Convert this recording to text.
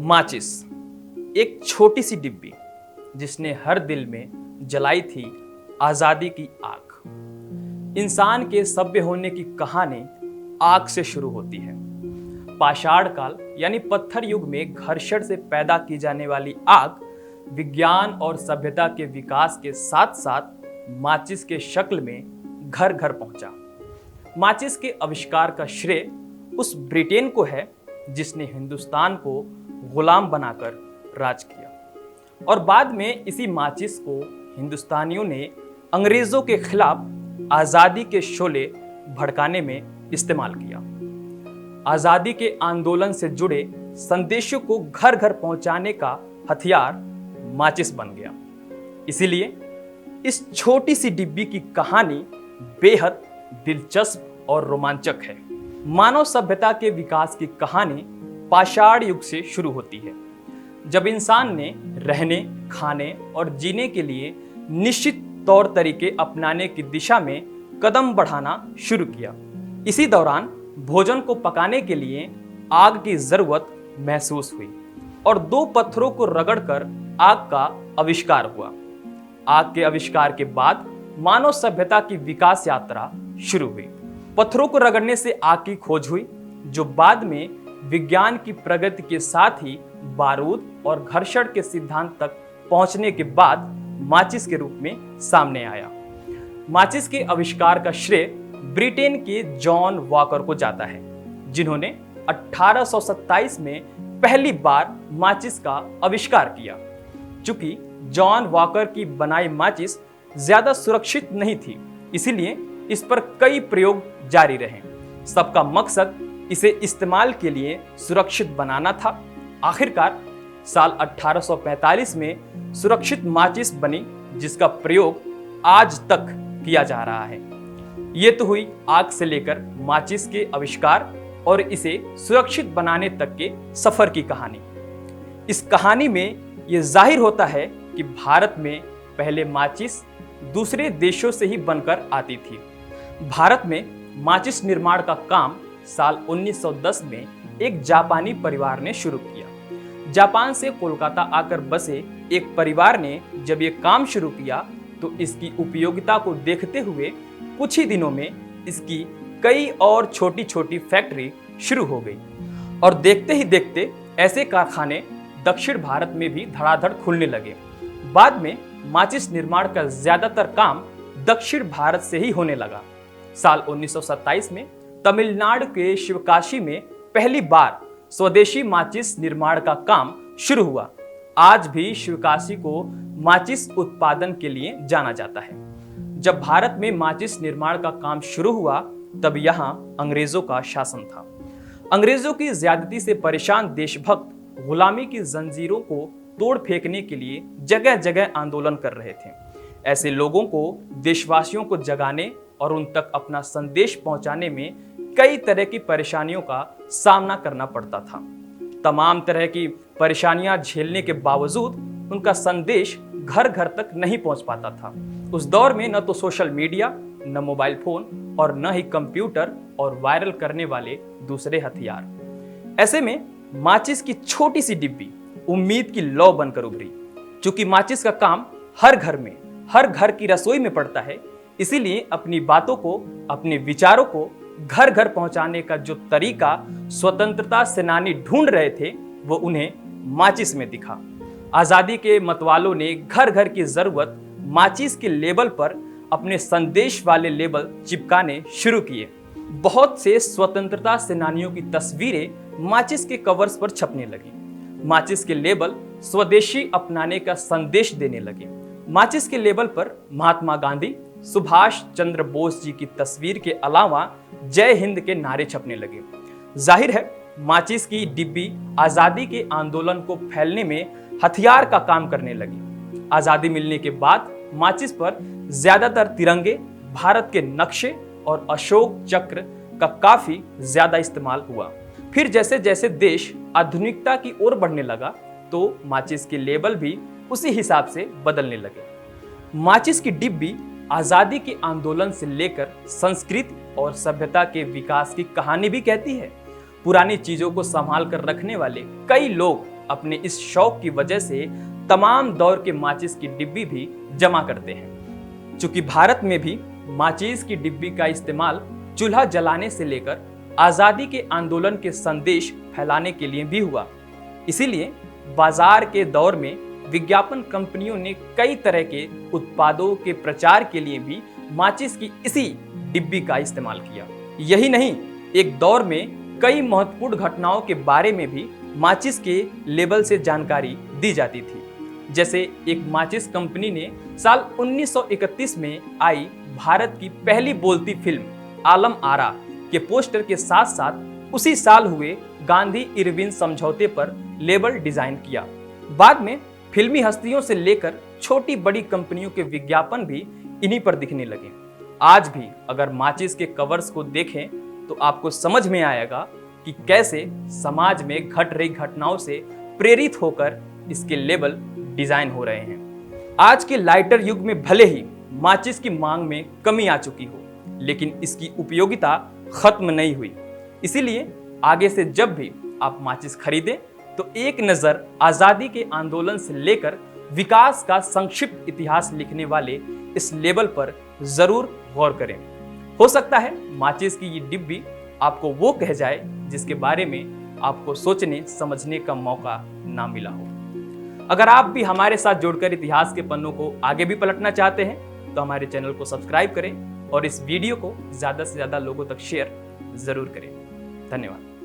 माचिस एक छोटी सी डिब्बी जिसने हर दिल में जलाई थी आजादी की आग। इंसान के सभ्य होने की कहानी आग से शुरू होती है। पाषाण काल यानी पत्थर युग में घर्षण से पैदा की जाने वाली आग विज्ञान और सभ्यता के विकास के साथ साथ माचिस के शक्ल में घर घर पहुंचा। माचिस के आविष्कार का श्रेय उस ब्रिटेन को है जिसने हिंदुस्तान को गुलाम बनाकर राज किया और बाद में इसी माचिस को हिंदुस्तानियों ने अंग्रेजों के खिलाफ आजादी के शोले भड़काने में इस्तेमाल किया। आजादी के आंदोलन से जुड़े संदेशों को घर घर पहुंचाने का हथियार माचिस बन गया। इसीलिए इस छोटी सी डिब्बी की कहानी बेहद दिलचस्प और रोमांचक है। मानव सभ्यता के विकास की कहानी पाषाण युग से शुरू होती है, जब इंसान ने रहने, खाने और जीने के लिए निश्चित तौर तरीके अपनाने की दिशा में कदम बढ़ाना शुरू किया। इसी दौरान भोजन को पकाने के लिए आग की जरूरत महसूस हुई और दो पत्थरों को रगड़कर आग का आविष्कार हुआ। आग के आविष्कार के बाद मानव सभ्यता की विकास यात्रा शुरू हुई। पत्थरों को रगड़ने से आग की खोज हुई, जो बाद में विज्ञान की प्रगति के साथ ही बारूद और घर्षण के सिद्धांत तक पहुंचने के बाद माचिस के रूप में सामने आया। माचिस के आविष्कार का श्रेय ब्रिटेन के जॉन वॉकर को जाता है, जिन्होंने 1827 में पहली बार माचिस का आविष्कार किया। चूंकि जॉन वॉकर की बनाई माचिस ज्यादा सुरक्षित नहीं थी, इसीलिए इस पर कई प्रयोग जारी रहे। सबका मकसद इसे इस्तेमाल के लिए सुरक्षित बनाना था। आखिरकार साल 1845 में सुरक्षित माचिस बनी, जिसका प्रयोग आज तक किया जा रहा है। ये तो हुई आग से लेकर माचिस के आविष्कार और इसे सुरक्षित बनाने तक के सफर की कहानी। इस कहानी में यह जाहिर होता है कि भारत में पहले माचिस दूसरे देशों से ही बनकर आती थी। भारत में माचिस निर्माण का काम साल 1910 में एक जापानी परिवार ने शुरू किया। जापान से कोलकाता आकर बसे एक परिवार ने जब ये काम शुरू किया तो इसकी उपयोगिता को देखते हुए कुछ ही दिनों में इसकी कई और छोटी छोटी फैक्ट्री शुरू हो गई और देखते ही देखते ऐसे कारखाने दक्षिण भारत में भी धड़ाधड़ खुलने लगे। बाद में माचिस निर्माण का ज्यादातर काम दक्षिण भारत से ही होने लगा। साल 1927 में तमिलनाडु के शिवकाशी में पहली बार स्वदेशी माचिस निर्माण का काम शुरू हुआ। आज भी शिवकाशी को माचिस उत्पादन के लिए जाना जाता है। जब भारत में माचिस निर्माण का काम शुरू हुआ तब यहाँ अंग्रेजों का शासन था। अंग्रेजों की ज्यादती से परेशान देशभक्त गुलामी की जंजीरों को तोड़ फेंकने के लिए जगह जगह आंदोलन कर रहे थे। ऐसे लोगों को देशवासियों को जगाने और उन तक अपना संदेश पहुंचाने में कई तरह की परेशानियों का सामना करना पड़ता था। तमाम तरह की परेशानियां झेलने के बावजूद उनका संदेश घर घर तक नहीं पहुंच पाता था। उस दौर में न तो सोशल मीडिया, न मोबाइल फोन और न ही कंप्यूटर और वायरल करने वाले दूसरे हथियार। ऐसे में माचिस की छोटी सी डिब्बी उम्मीद की लौ बनकर उभरी। चूंकि माचिस का काम हर घर में, हर घर की रसोई में पड़ता है, इसीलिए अपनी बातों को, अपने विचारों को घर घर पहुंचाने का जो तरीका स्वतंत्रता सेनानी ढूंढ रहे थे वो उन्हें माचिस में दिखा। आजादी के मतवालों ने घर घर की जरूरत माचिस के लेबल पर अपने संदेश वाले लेबल चिपकाने शुरू किए। बहुत से स्वतंत्रता सेनानियों की तस्वीरें माचिस के कवर्स पर छपने लगी। माचिस के लेबल स्वदेशी अपनाने का संदेश देने लगे। माचिस के लेबल पर महात्मा गांधी, सुभाष चंद्र बोस जी की तस्वीर के अलावा जय हिंद के नारे छपने लगे। जाहिर है माचिस की डिब्बी आजादी के आंदोलन को फैलने में हथियार का काम करने लगी। आजादी मिलने के बाद माचिस पर ज्यादातर तिरंगे, भारत के नक्शे और अशोक चक्र का काफी ज्यादा इस्तेमाल हुआ। फिर जैसे जैसे देश आधुनिकता की ओर बढ़ने लगा तो माचिस के लेबल भी उसी हिसाब से बदलने लगे। माचिस की डिब्बी आजादी के आंदोलन से लेकर संस्कृति और सभ्यता के विकास की कहानी भी कहती है। पुरानी चीजों को संभाल कर रखने वाले कई लोग अपने इस शौक की वजह से तमाम दौर के माचिस की डिब्बी भी जमा करते हैं। चूंकि भारत में भी माचिस की डिब्बी का इस्तेमाल चूल्हा जलाने से लेकर आजादी के आंदोलन के संदेश फैलाने के लिए भी हुआ, इसीलिए बाजार के दौर में विज्ञापन कंपनियों ने कई तरह के उत्पादों के प्रचार के लिए भी माचिस की इसी डिब्बी का इस्तेमाल किया। यही नहीं, एक दौर में कई महत्वपूर्ण घटनाओं के बारे में भी माचिस के लेबल से जानकारी दी जाती थी। जैसे एक माचिस कंपनी ने साल 1931 में आई भारत की पहली बोलती फिल्म आलम आरा के पोस्टर के साथ साथ उसी साल हुए गांधी इरविन समझौते पर लेबल डिजाइन किया। बाद में फिल्मी हस्तियों से लेकर छोटी बड़ी कंपनियों के विज्ञापन भी इन्हीं पर दिखने लगे। आज भी अगर माचिस के कवर्स को देखें तो आपको समझ में आएगा कि कैसे समाज में घट रही घटनाओं से प्रेरित होकर इसके लेबल डिजाइन हो रहे हैं। आज के लाइटर युग में भले ही माचिस की मांग में कमी आ चुकी हो, लेकिन इसकी उपयोगिता खत्म नहीं हुई। इसीलिए आगे से जब भी आप माचिस खरीदें तो एक नजर आजादी के आंदोलन से लेकर विकास का संक्षिप्त इतिहास लिखने वाले इस लेबल पर जरूर गौर करें। हो सकता है माचिस की ये डिब्बी आपको वो कह जाए जिसके बारे में आपको सोचने समझने का मौका ना मिला हो। अगर आप भी हमारे साथ जुड़कर इतिहास के पन्नों को आगे भी पलटना चाहते हैं तो हमारे चैनल को सब्सक्राइब करें और इस वीडियो को ज्यादा से ज्यादा लोगों तक शेयर जरूर करें। धन्यवाद।